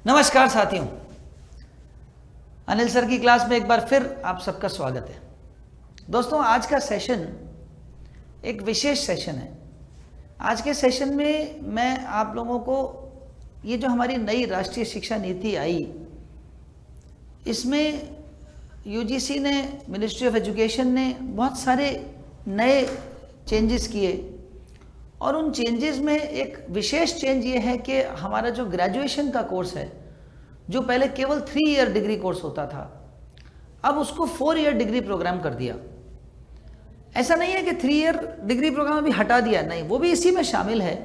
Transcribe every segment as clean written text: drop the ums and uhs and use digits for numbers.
नमस्कार साथियों, अनिल सर की क्लास में एक बार फिर आप सबका स्वागत है। दोस्तों, आज का सेशन एक विशेष सेशन है। आज के सेशन में मैं आप लोगों को ये जो हमारी नई राष्ट्रीय शिक्षा नीति आई, इसमें यूजीसी ने, मिनिस्ट्री ऑफ एजुकेशन ने बहुत सारे नए चेंजेस किए और उन चेंजेस में एक विशेष चेंज ये है कि हमारा जो ग्रेजुएशन का कोर्स है, जो पहले केवल 3 ईयर डिग्री कोर्स होता था, अब उसको 4 ईयर डिग्री प्रोग्राम कर दिया। ऐसा नहीं है कि 3 ईयर डिग्री प्रोग्राम अभी हटा दिया, नहीं, वो भी इसी में शामिल है।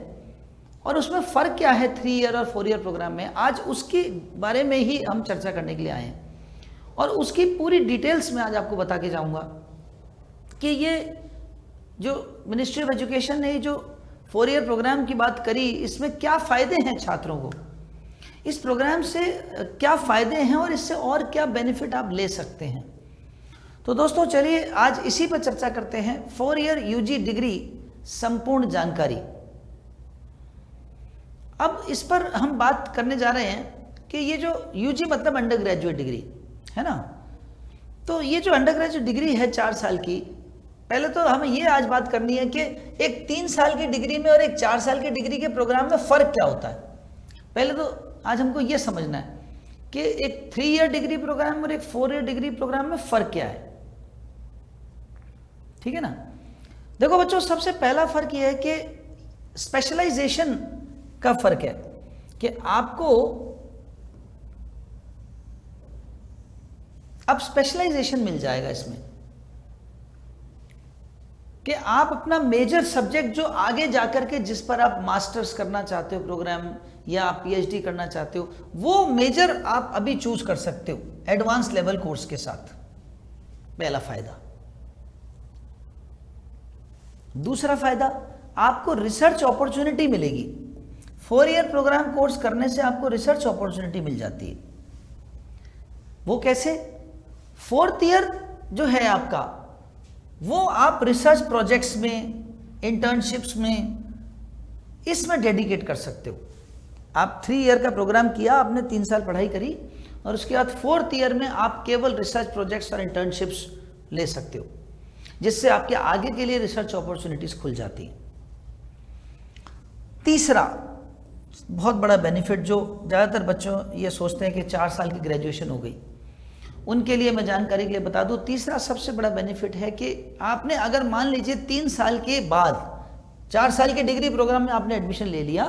और उसमें फ़र्क क्या है 3 ईयर और 4 ईयर प्रोग्राम में, आज उसके बारे में ही हम चर्चा करने के लिए आए हैं। और उसकी पूरी डिटेल्स में आज आपको बता के जाऊँगा कि ये जो मिनिस्ट्री ऑफ एजुकेशन ने जो 4 ईयर प्रोग्राम की बात करी, इसमें क्या फ़ायदे हैं छात्रों को, इस प्रोग्राम से क्या फ़ायदे हैं और इससे और क्या बेनिफिट आप ले सकते हैं। तो दोस्तों, चलिए आज इसी पर चर्चा करते हैं। 4 ईयर यूजी डिग्री संपूर्ण जानकारी। अब इस पर हम बात करने जा रहे हैं कि ये जो यूजी मतलब अंडर ग्रेजुएट डिग्री है ना, तो ये जो अंडर ग्रेजुएट डिग्री है 4 साल की, पहले तो हमें ये आज बात करनी है कि एक 3 साल की डिग्री में और एक 4 साल की डिग्री के प्रोग्राम में फ़र्क क्या होता है। पहले तो आज हमको ये समझना है कि एक 3 ईयर डिग्री प्रोग्राम और एक 4 ईयर डिग्री प्रोग्राम में फ़र्क क्या है। ठीक है ना। देखो बच्चों, सबसे पहला फ़र्क ये है कि स्पेशलाइजेशन का फ़र्क है कि आपको अब स्पेशलाइजेशन मिल जाएगा इसमें कि आप अपना मेजर सब्जेक्ट जो आगे जाकर के जिस पर आप मास्टर्स करना चाहते हो प्रोग्राम या आप पीएचडी करना चाहते हो, वो मेजर आप अभी चूज कर सकते हो एडवांस लेवल कोर्स के साथ। पहला फायदा। दूसरा फायदा, आपको रिसर्च अपॉर्चुनिटी मिलेगी। 4 ईयर प्रोग्राम कोर्स करने से आपको रिसर्च अपॉर्चुनिटी मिल जाती है। वो कैसे? 4th ईयर जो है आपका, वो आप रिसर्च प्रोजेक्ट्स में, इंटर्नशिप्स में, इसमें डेडिकेट कर सकते हो। आप 3 ईयर का प्रोग्राम किया, आपने 3 साल पढ़ाई करी और उसके बाद 4th ईयर में आप केवल रिसर्च प्रोजेक्ट्स और इंटर्नशिप्स ले सकते हो, जिससे आपके आगे के लिए रिसर्च अपॉर्चुनिटीज खुल जाती हैं। तीसरा बहुत बड़ा बेनिफिट, जो ज़्यादातर बच्चों ये सोचते हैं कि 4 साल की ग्रेजुएशन हो गई, उनके लिए मैं जानकारी के लिए बता दूं, तीसरा सबसे बड़ा बेनिफिट है कि आपने अगर मान लीजिए 3 साल के बाद 4 साल के डिग्री प्रोग्राम में आपने एडमिशन ले लिया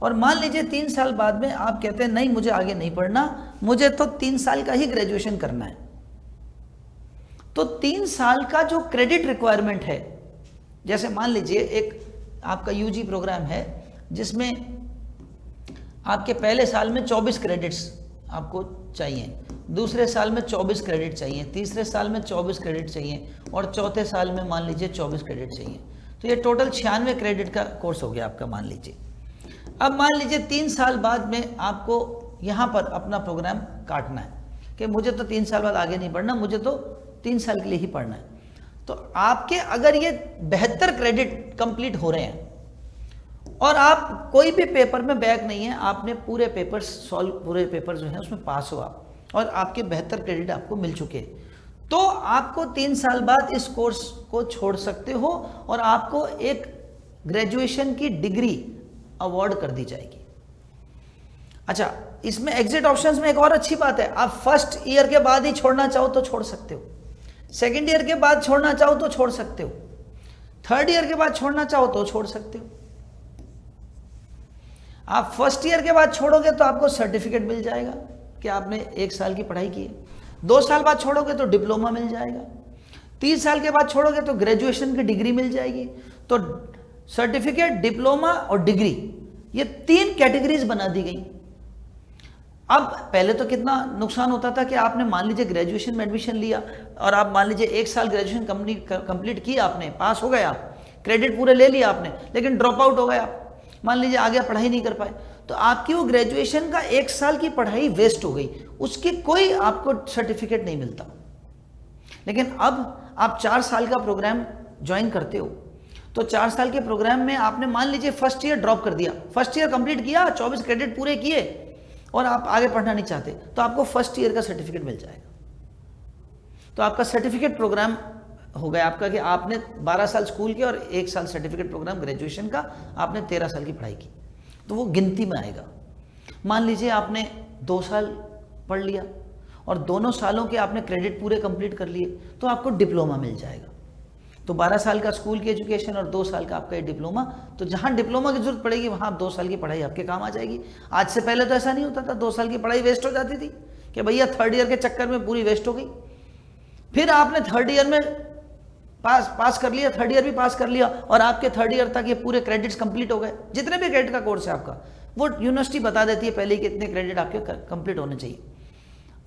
और मान लीजिए 3 साल बाद में आप कहते हैं नहीं, मुझे आगे नहीं पढ़ना, मुझे तो 3 साल का ही ग्रेजुएशन करना है, तो 3 साल का जो क्रेडिट रिक्वायरमेंट है, जैसे मान लीजिए एक आपका यूजी प्रोग्राम है जिसमें आपके पहले साल में 24 क्रेडिट्स आपको चाहिए, दूसरे साल में 24 क्रेडिट चाहिए, तीसरे साल में 24 क्रेडिट चाहिए और चौथे साल में मान लीजिए 24 क्रेडिट चाहिए। तो ये टोटल 96 क्रेडिट का कोर्स हो गया आपका, मान लीजिए। अब मान लीजिए 3 साल बाद में आपको यहाँ पर अपना प्रोग्राम काटना है कि मुझे तो 3 साल बाद आगे नहीं पढ़ना, मुझे तो 3 साल के लिए ही पढ़ना है। तो आपके अगर ये 72 क्रेडिट कंप्लीट हो रहे हैं और आप कोई भी पेपर में बैक नहीं है, आपने पूरे पेपर सॉल्व, पूरे पेपर जो है उसमें पास हो आप, और आपके 72 क्रेडिट आपको मिल चुके, तो आपको 3 साल बाद इस कोर्स को छोड़ सकते हो और आपको एक ग्रेजुएशन की डिग्री अवार्ड कर दी जाएगी। अच्छा, इसमें एग्जिट ऑप्शंस में एक और अच्छी बात है, आप 1st ईयर के बाद ही छोड़ना चाहो तो छोड़ सकते हो, 2nd ईयर के बाद छोड़ना चाहो तो छोड़ सकते हो, 3rd ईयर के बाद छोड़ना चाहो तो छोड़ सकते हो। आप 1st ईयर के बाद छोड़ोगे तो आपको सर्टिफिकेट मिल जाएगा कि आपने 1 साल की पढ़ाई की है, 2 साल बाद छोड़ोगे तो डिप्लोमा मिल जाएगा, 3 साल के बाद छोड़ोगे तो ग्रेजुएशन की डिग्री मिल जाएगी। तो सर्टिफिकेट, डिप्लोमा और डिग्री, ये 3 कैटेगरीज बना दी गई। अब पहले तो कितना नुकसान होता था कि आपने मान लीजिए ग्रेजुएशन में एडमिशन लिया और आप मान लीजिए 1 साल ग्रेजुएशन कंप्लीट की, आपने पास हो गए, आप क्रेडिट पूरे ले लिया आपने, लेकिन ड्रॉप आउट हो गए आप, मान लीजिए आगे पढ़ाई नहीं कर पाए, तो आपकी वो ग्रेजुएशन का 1 साल की पढ़ाई वेस्ट हो गई, उसकी कोई आपको सर्टिफिकेट नहीं मिलता। लेकिन अब आप 4 साल का प्रोग्राम ज्वाइन करते हो, तो 4 साल के प्रोग्राम में आपने मान लीजिए 1st ईयर ड्रॉप कर दिया, 1st ईयर कंप्लीट किया, 24 क्रेडिट पूरे किए और आप आगे पढ़ना नहीं चाहते तो आपको फर्स्ट ईयर का सर्टिफिकेट मिल जाएगा। तो आपका सर्टिफिकेट प्रोग्राम हो गया आपका कि आपने 12 साल स्कूल के और 1 साल सर्टिफिकेट प्रोग्राम ग्रेजुएशन का, आपने 13 साल की पढ़ाई की, तो वो गिनती में आएगा। मान लीजिए आपने 2 साल पढ़ लिया और दोनों सालों के आपने क्रेडिट पूरे कंप्लीट कर लिए, तो आपको डिप्लोमा मिल जाएगा। तो 12 साल का स्कूल की एजुकेशन और 2 साल का आपका ये डिप्लोमा, तो जहाँ डिप्लोमा की जरूरत पड़ेगी वहाँ 2 साल की पढ़ाई आपके काम आ जाएगी। आज से पहले तो ऐसा नहीं होता था, 2 साल की पढ़ाई वेस्ट हो जाती थी कि भैया थर्ड ईयर के चक्कर में पूरी वेस्ट हो गई। फिर आपने थर्ड ईयर में पास कर लिया, थर्ड ईयर भी पास कर लिया और आपके थर्ड ईयर तक ये पूरे क्रेडिट्स कंप्लीट हो गए। जितने भी क्रेडिट का कोर्स है आपका, वो यूनिवर्सिटी बता देती है पहले कि इतने क्रेडिट आपके कंप्लीट होने चाहिए।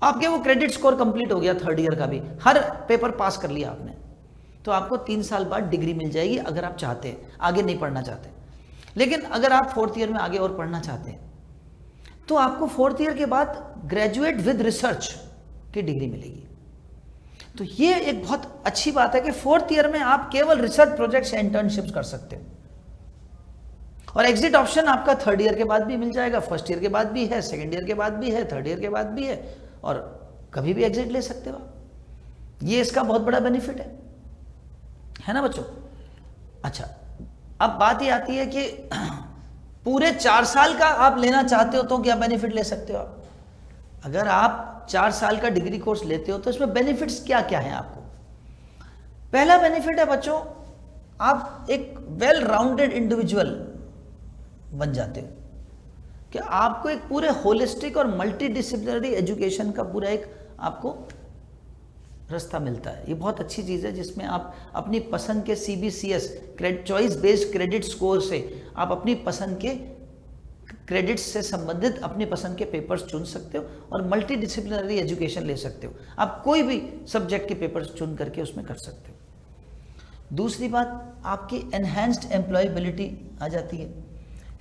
आपके वो क्रेडिट स्कोर कंप्लीट हो गया, थर्ड ईयर का भी हर पेपर पास कर लिया आपने, तो आपको 3 साल बाद डिग्री मिल जाएगी अगर आप चाहते हैं, आगे नहीं पढ़ना चाहते। लेकिन अगर आप 4th ईयर में आगे और पढ़ना चाहते हैं तो आपको 4th ईयर के बाद ग्रेजुएट विद रिसर्च की डिग्री मिलेगी। तो ये एक बहुत अच्छी बात है कि 4th ईयर में आप केवल रिसर्च प्रोजेक्ट्स या इंटर्नशिप्स कर सकते हो, और एग्जिट ऑप्शन आपका 3rd ईयर के बाद भी मिल जाएगा, 1st ईयर के बाद भी है, 2nd ईयर के बाद भी है, 3rd ईयर के बाद भी है, और कभी भी एग्जिट ले सकते हो। ये इसका बहुत बड़ा बेनिफिट है ना बच्चों। अच्छा, अब बात ये आती है कि पूरे 4 साल का आप लेना चाहते हो तो क्या बेनिफिट ले सकते हो आप। अगर आप 4 साल का डिग्री कोर्स लेते हो तो इसमें बेनिफिट्स क्या क्या हैं आपको। पहला बेनिफिट है बच्चों, आप एक वेल राउंडेड इंडिविजुअल बन जाते हो कि आपको एक पूरे होलिस्टिक और मल्टी डिसिप्लिनरी एजुकेशन का पूरा एक आपको रास्ता मिलता है। ये बहुत अच्छी चीज़ है जिसमें आप अपनी पसंद के CBCS choice based credit score से आप अपनी पसंद के क्रेडिट्स से संबंधित अपनी पसंद के पेपर्स चुन सकते हो और मल्टी डिसिप्लिनरी एजुकेशन ले सकते हो। आप कोई भी सब्जेक्ट के पेपर्स चुन करके उसमें कर सकते हो। दूसरी बात, आपकी एनहेंस्ड एम्प्लॉयबिलिटी आ जाती है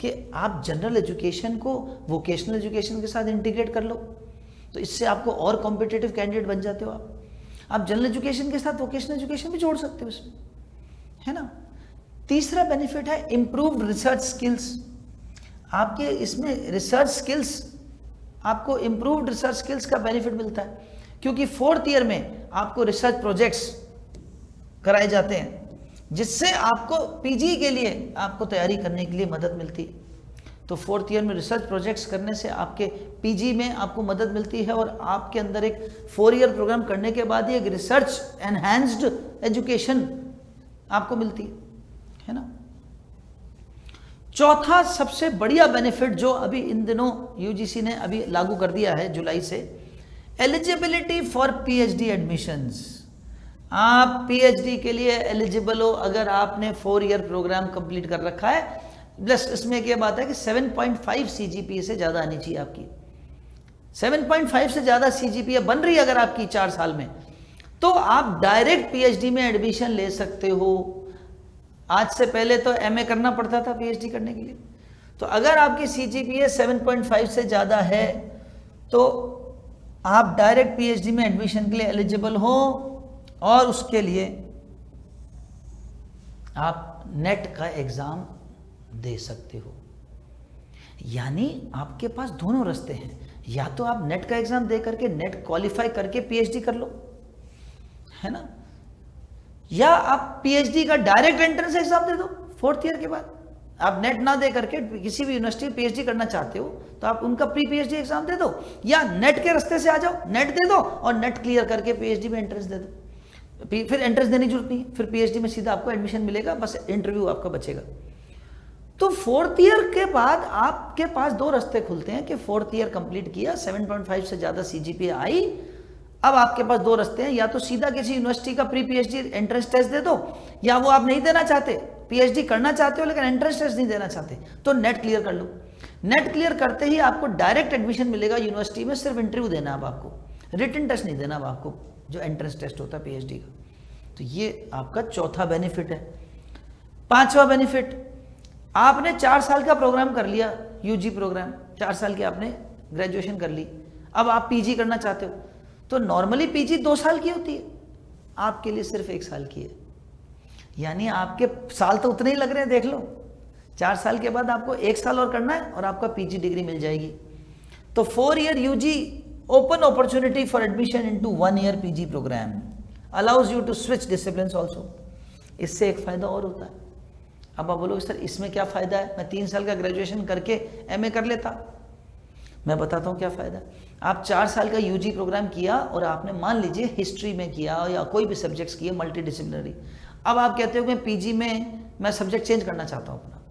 कि आप जनरल एजुकेशन को वोकेशनल एजुकेशन के साथ इंटीग्रेट कर लो, तो इससे आपको और कॉम्पिटिटिव कैंडिडेट बन जाते हो। आप जनरल एजुकेशन के साथ वोकेशनल एजुकेशन भी जोड़ सकते हो इसमें, है ना। तीसरा बेनिफिट है इम्प्रूव्ड रिसर्च स्किल्स। आपके इसमें रिसर्च स्किल्स, आपको इम्प्रूव्ड रिसर्च स्किल्स का बेनिफिट मिलता है क्योंकि 4th ईयर में आपको रिसर्च प्रोजेक्ट्स कराए जाते हैं जिससे आपको PG के लिए आपको तैयारी करने के लिए मदद मिलती है। तो 4th ईयर में रिसर्च प्रोजेक्ट्स करने से आपके PG में आपको मदद मिलती है और आपके अंदर एक 4 ईयर प्रोग्राम करने के बाद ही एक रिसर्च एनहांस्ड एजुकेशन आपको मिलती है ना। चौथा सबसे बढ़िया बेनिफिट जो अभी इन दिनों UGC ने अभी लागू कर दिया है जुलाई से, एलिजिबिलिटी फॉर PhD एडमिशंस। आप PhD के लिए एलिजिबल हो अगर आपने 4 ईयर प्रोग्राम कंप्लीट कर रखा है, प्लस इसमें क्या बात है कि 7.5 CGPA से ज़्यादा आनी चाहिए आपकी। 7.5 से ज़्यादा CGPA बन रही है अगर आपकी 4 साल में, तो आप डायरेक्ट PhD में एडमिशन ले सकते हो। आज से पहले तो MA करना पड़ता था PhD करने के लिए। तो अगर आपकी CGPA 7.5 से ज़्यादा है तो आप डायरेक्ट PhD में एडमिशन के लिए एलिजिबल हो, और उसके लिए आप नेट का एग्ज़ाम दे सकते हो। यानी आपके पास दोनों रास्ते हैं, या तो आप नेट का एग्ज़ाम दे करके नेट क्वालिफाई करके PhD कर लो, है ना, या आप PhD का डायरेक्ट एंट्रेंस एग्जाम दे दो 4th ईयर के बाद। आप नेट ना दे करके किसी भी यूनिवर्सिटी में PhD करना चाहते हो तो आप उनका PhD एग्जाम दे दो, या नेट के रास्ते से आ जाओ, नेट दे दो और नेट क्लियर करके PhD में एंट्रेंस दे दो। फिर एंट्रेंस देने की जरूरत नहीं है, फिर PhD में सीधा आपको एडमिशन मिलेगा, बस इंटरव्यू आपका बचेगा। तो 4th ईयर के बाद आपके पास 2 रास्ते खुलते हैं कि 4th ईयर कंप्लीट किया, 7.5 से ज़्यादा CGPA आई, अब आपके पास 2 रास्ते हैं, या तो सीधा किसी यूनिवर्सिटी का PhD एंट्रेंस टेस्ट दे दो, या वो आप नहीं देना चाहते, PhD करना चाहते हो लेकिन एंट्रेंस टेस्ट नहीं देना चाहते, तो नेट क्लियर कर लो। नेट क्लियर करते ही आपको डायरेक्ट एडमिशन मिलेगा यूनिवर्सिटी में, सिर्फ इंटरव्यू देना अब आपको, रिटन टेस्ट नहीं देना अब आपको, जो एंट्रेंस टेस्ट होता है PhD का। तो ये आपका चौथा बेनिफिट है। 5वां बेनिफिट, आपने 4 साल का प्रोग्राम कर लिया, UG प्रोग्राम 4 साल की आपने ग्रेजुएशन कर ली, अब आप PG करना चाहते हो, तो नॉर्मली PG 2 साल की होती है, आपके लिए सिर्फ 1 साल की है। यानी आपके साल तो उतने ही लग रहे हैं, देख लो 4 साल के बाद आपको 1 साल और करना है और आपका PG डिग्री मिल जाएगी। तो 4 year UG open opportunity for admission into 1 year PG program, allows you to switch discipline also. इससे एक फायदा और होता है। अब आप बोलोगे सर इसमें क्या फायदा है, मैं 3 साल का ग्रेजुएशन करके एमए कर लेता। मैं बताता हूँ क्या फायदा है। आप 4 साल का यूजी प्रोग्राम किया और आपने मान लीजिए हिस्ट्री में किया या कोई भी सब्जेक्ट्स किए मल्टी डिसिप्लिनरी, अब आप कहते हो कि पीजी में मैं सब्जेक्ट चेंज करना चाहता हूँ अपना,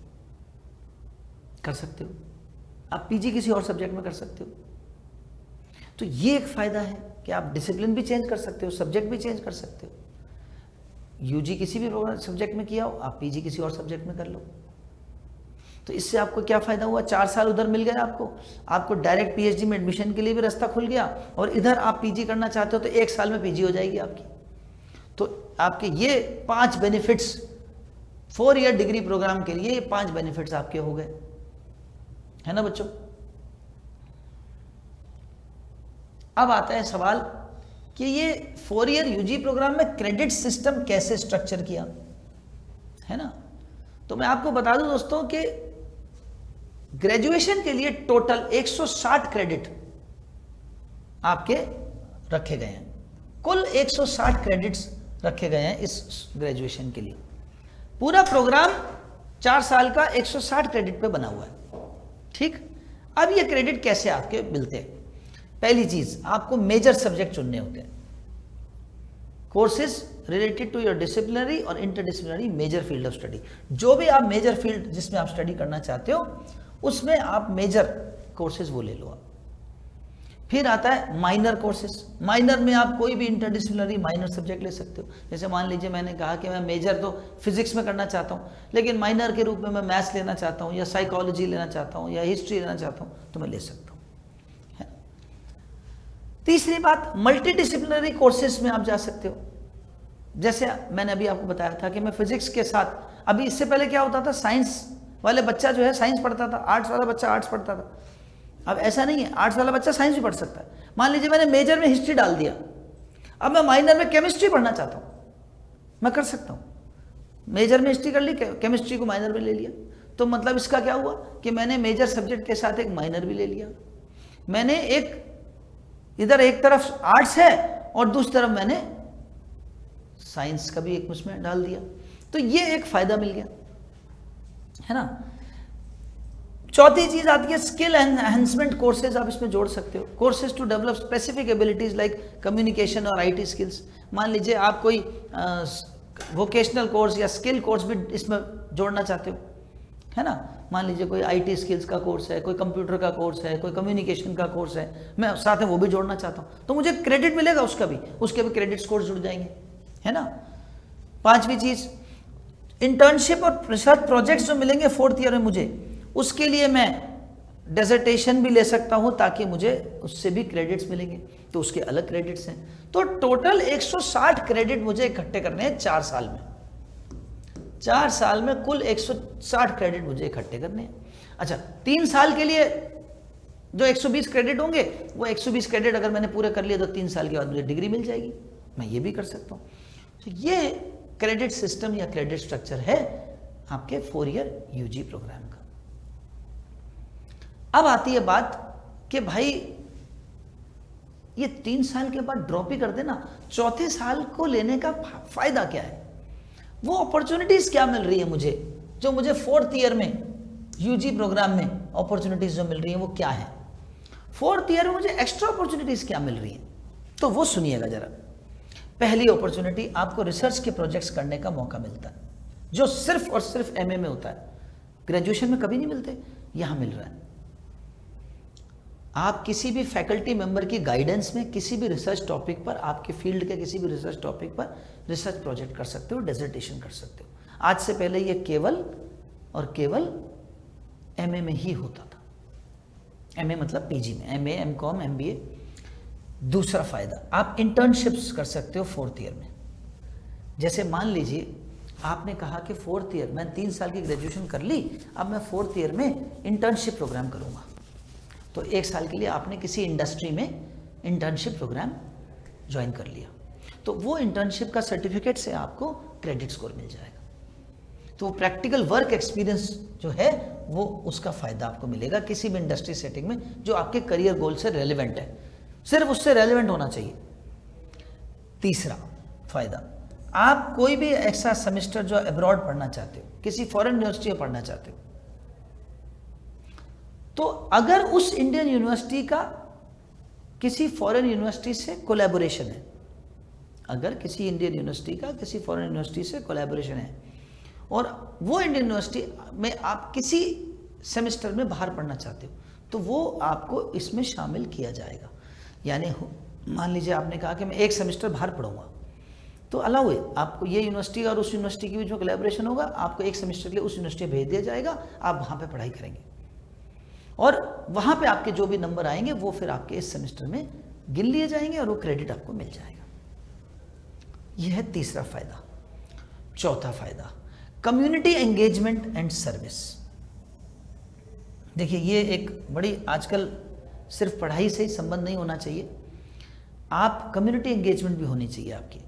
कर सकते हो। आप पीजी किसी और सब्जेक्ट में कर सकते हो। तो ये एक फायदा है कि आप डिसिप्लिन भी चेंज कर सकते हो, सब्जेक्ट भी चेंज कर सकते हो। यूजी किसी भी सब्जेक्ट में किया हो, आप पीजी किसी और सब्जेक्ट में कर लो। तो इससे आपको क्या फायदा हुआ, 4 साल उधर मिल गए आपको डायरेक्ट पीएचडी में एडमिशन के लिए भी रास्ता खुल गया, और इधर आप पीजी करना चाहते हो तो 1 साल में पीजी हो जाएगी आपकी। तो आपके ये 5 बेनिफिट्स 4 ईयर डिग्री प्रोग्राम के लिए, ये 5 बेनिफिट्स आपके हो गए, है ना बच्चों। अब आता है सवाल कि ये 4 ईयर यूजी प्रोग्राम में क्रेडिट सिस्टम कैसे स्ट्रक्चर किया, है ना। तो मैं आपको बता दूं दोस्तों कि ग्रेजुएशन के लिए टोटल 160 क्रेडिट आपके रखे गए हैं। कुल 160 क्रेडिट्स रखे गए हैं इस ग्रेजुएशन के लिए। पूरा प्रोग्राम 4 साल का 160 क्रेडिट पे बना हुआ है, ठीक। अब ये क्रेडिट कैसे आपके मिलते हैं। पहली चीज, आपको मेजर सब्जेक्ट चुनने होते हैं। Courses related to your disciplinary और interdisciplinary major field of study. जो भी आप मेजर फील्ड जिसमें आप स्टडी करना चाहते हो उसमें आप मेजर कोर्सेज वो ले लो आप। फिर आता है माइनर कोर्सेज। माइनर में आप कोई भी इंटरडिसिप्लिनरी माइनर सब्जेक्ट ले सकते हो। जैसे मान लीजिए मैंने कहा कि मैं मेजर तो फिजिक्स में करना चाहता हूँ, लेकिन माइनर के रूप में मैं मैथ्स लेना चाहता हूँ या साइकोलॉजी लेना चाहता हूँ या हिस्ट्री लेना चाहता हूँ, तो मैं ले सकता हूँ। तीसरी बात, मल्टी डिसिप्लिनरी कोर्सेज में आप जा सकते हो। जैसे मैंने अभी आपको बताया था कि मैं फिजिक्स के साथ, अभी इससे पहले क्या होता था, साइंस वाले बच्चा जो है साइंस पढ़ता था, आर्ट्स वाला बच्चा आर्ट्स पढ़ता था। अब ऐसा नहीं है, आर्ट्स वाला बच्चा साइंस भी पढ़ सकता है। मान लीजिए मैंने मेजर में हिस्ट्री डाल दिया, अब मैं माइनर में केमिस्ट्री पढ़ना चाहता हूँ, मैं कर सकता हूँ। मेजर में हिस्ट्री कर ली, केमिस्ट्री को माइनर में ले लिया, तो मतलब इसका क्या हुआ कि मैंने मेजर सब्जेक्ट के साथ एक माइनर भी ले लिया। मैंने एक इधर एक तरफ आर्ट्स है और दूसरी तरफ मैंने साइंस का भी एक उसमें डाल दिया, तो ये एक फायदा मिल गया, है ना। चौथी चीज आती है स्किल एनहांसमेंट कोर्सेज, आप इसमें जोड़ सकते हो। Courses to develop specific abilities like communication और आईटी स्किल्स। मान लीजिए आप कोई वोकेशनल कोर्स या स्किल कोर्स भी इसमें जोड़ना चाहते हो, है ना। मान लीजिए कोई आईटी स्किल्स का कोर्स है, कोई कंप्यूटर का कोर्स है, कोई कम्युनिकेशन का कोर्स है, मैं साथ में वो भी जोड़ना चाहता हूँ, तो मुझे क्रेडिट मिलेगा उसके भी क्रेडिट स्कोर्स जुड़ जाएंगे, है ना। पांचवी चीज, इंटर्नशिप और रिसर्च प्रोजेक्ट्स जो मिलेंगे 4th ईयर में मुझे, उसके लिए मैं डेजर्टेशन भी ले सकता हूं ताकि मुझे उससे भी क्रेडिट्स मिलेंगे, तो उसके अलग क्रेडिट्स हैं। तो टोटल 160 क्रेडिट मुझे इकट्ठे करने हैं 4 साल में। 4 साल में कुल 160 क्रेडिट मुझे इकट्ठे करने हैं। अच्छा, 3 साल के लिए जो 120 क्रेडिट होंगे, वो 120 क्रेडिट अगर मैंने पूरे कर लिए तो 3 साल के बाद मुझे डिग्री मिल जाएगी, मैं ये भी कर सकता हूँ। तो ये क्रेडिट सिस्टम या क्रेडिट स्ट्रक्चर है आपके 4 ईयर यूजी प्रोग्राम का। अब आती है बात कि भाई ये 3 साल के बाद ड्रॉप ही कर देना, चौथे साल को लेने का फायदा क्या है, वो अपॉर्चुनिटीज क्या मिल रही है मुझे, जो मुझे 4th ईयर में यूजी प्रोग्राम में अपॉर्चुनिटीज जो मिल रही है वो क्या है। 4th ईयर में मुझे एक्स्ट्रा अपॉर्चुनिटीज क्या मिल रही है, तो वो सुनिएगा जरा। पहली अपॉर्चुनिटी, आपको रिसर्च के प्रोजेक्ट्स करने का मौका मिलता है, जो सिर्फ और सिर्फ एमए में होता है, ग्रेजुएशन में कभी नहीं मिलते, यहां मिल रहा है। आप किसी भी फैकल्टी मेंबर की गाइडेंस में किसी भी रिसर्च टॉपिक पर, आपके फील्ड के किसी भी रिसर्च टॉपिक पर रिसर्च प्रोजेक्ट कर सकते हो, डेजर्टेशन कर सकते हो। आज से पहले ये केवल और केवल एमए में ही होता था, एमए मतलब पीजी में, एमए, एमकॉम, एमबीए। दूसरा फायदा, आप इंटर्नशिप्स कर सकते हो 4th ईयर में। जैसे मान लीजिए आपने कहा कि 4th ईयर, मैं 3 साल की ग्रेजुएशन कर ली, अब मैं 4th ईयर में इंटर्नशिप प्रोग्राम करूंगा, तो 1 साल के लिए आपने किसी इंडस्ट्री में इंटर्नशिप प्रोग्राम ज्वाइन कर लिया, तो वो इंटर्नशिप का सर्टिफिकेट से आपको क्रेडिट स्कोर मिल जाएगा। तो प्रैक्टिकल वर्क एक्सपीरियंस जो है वो उसका फ़ायदा आपको मिलेगा किसी भी इंडस्ट्री सेटिंग में जो आपके करियर गोल से रेलिवेंट है, सिर्फ उससे रेलिवेंट होना चाहिए। तीसरा फ़ायदा, आप कोई भी एक्स्ट्रा सेमेस्टर जो अब्रॉड पढ़ना चाहते हो, किसी फॉरेन यूनिवर्सिटी में पढ़ना चाहते हो, तो अगर उस इंडियन यूनिवर्सिटी का किसी फॉरेन यूनिवर्सिटी से कोलैबोरेशन है, अगर किसी इंडियन यूनिवर्सिटी का किसी फॉरेन यूनिवर्सिटी से कोलैबोरेशन है और वो इंडियन यूनिवर्सिटी में आप किसी सेमेस्टर में बाहर पढ़ना चाहते हो, तो वो आपको इसमें शामिल किया जाएगा। यानी मान लीजिए आपने कहा कि मैं एक सेमेस्टर बाहर पढ़ूंगा, तो अलाउ है आपको, ये यूनिवर्सिटी और उस यूनिवर्सिटी के बीच में कोलैबोरेशन होगा, आपको एक सेमेस्टर के लिए उस यूनिवर्सिटी भेज दिया जाएगा, आप वहाँ पे पढ़ाई करेंगे और वहाँ पे आपके जो भी नंबर आएंगे वो फिर आपके इस सेमेस्टर में गिन लिए जाएंगे और वो क्रेडिट आपको मिल जाएगा। यह है तीसरा फ़ायदा। चौथा फ़ायदा, कम्युनिटी एंगेजमेंट एंड सर्विस। देखिए ये एक बड़ी, आजकल सिर्फ पढ़ाई से ही संबंध नहीं होना चाहिए, आप कम्युनिटी एंगेजमेंट भी होनी चाहिए आपकी।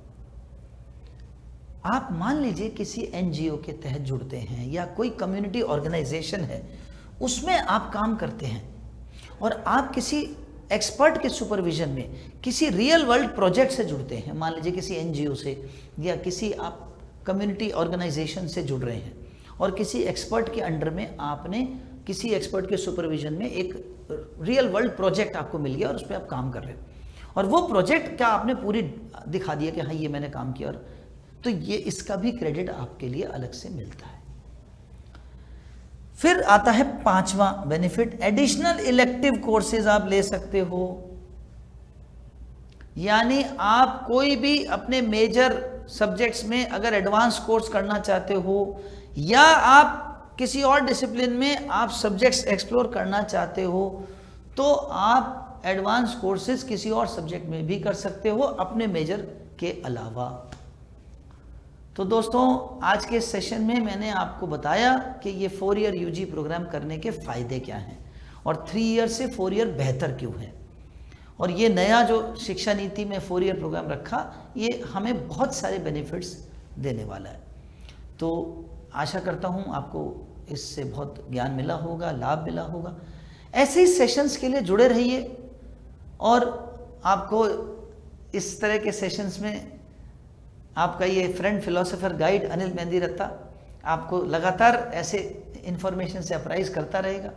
आप मान लीजिए किसी एनजीओ के तहत जुड़ते हैं या कोई कम्युनिटी ऑर्गेनाइजेशन है, उसमें आप काम करते हैं और आप किसी एक्सपर्ट के सुपरविजन में किसी रियल वर्ल्ड प्रोजेक्ट से जुड़ते हैं, मान लीजिए किसी एनजीओ से या किसी आप कम्युनिटी ऑर्गेनाइजेशन से जुड़ रहे हैं और किसी एक्सपर्ट के अंडर में आपने किसी एक्सपर्ट के सुपरविजन में एक रियल वर्ल्ड प्रोजेक्ट आपको मिल गया और उस पर आप काम कर रहे हो और वो प्रोजेक्ट क्या आपने पूरी दिखा दिया कि हाँ ये मैंने काम किया, और तो ये इसका भी क्रेडिट आपके लिए अलग से मिलता है। फिर आता है पांचवा बेनिफिट, एडिशनल इलेक्टिव कोर्सेज आप ले सकते हो। यानी आप कोई भी अपने मेजर सब्जेक्ट्स में अगर एडवांस कोर्स करना चाहते हो या आप किसी और डिसिप्लिन में आप सब्जेक्ट्स एक्सप्लोर करना चाहते हो, तो आप एडवांस कोर्सेज किसी और सब्जेक्ट में भी कर सकते हो अपने मेजर के अलावा। तो दोस्तों आज के सेशन में मैंने आपको बताया कि ये 4 ईयर यूजी प्रोग्राम करने के फ़ायदे क्या हैं और 3 ईयर से 4 ईयर बेहतर क्यों है, और ये नया जो शिक्षा नीति में 4 ईयर प्रोग्राम रखा, ये हमें बहुत सारे बेनिफिट्स देने वाला है। तो आशा करता हूँ आपको इससे बहुत ज्ञान मिला होगा, लाभ मिला होगा। ऐसे ही सेशंस के लिए जुड़े रहिए और आपको इस तरह के सेशंस में आपका ये friend philosopher guide Anil Mehndiratta आपको लगातार ऐसे इन्फॉर्मेशन से अप्राइज करता रहेगा।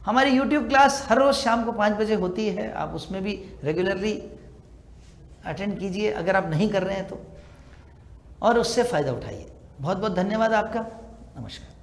हमारी YouTube क्लास हर रोज़ शाम को 5 बजे होती है, आप उसमें भी रेगुलरली अटेंड कीजिए अगर आप नहीं कर रहे हैं तो, और उससे फ़ायदा उठाइए। बहुत बहुत धन्यवाद आपका। नमस्कार।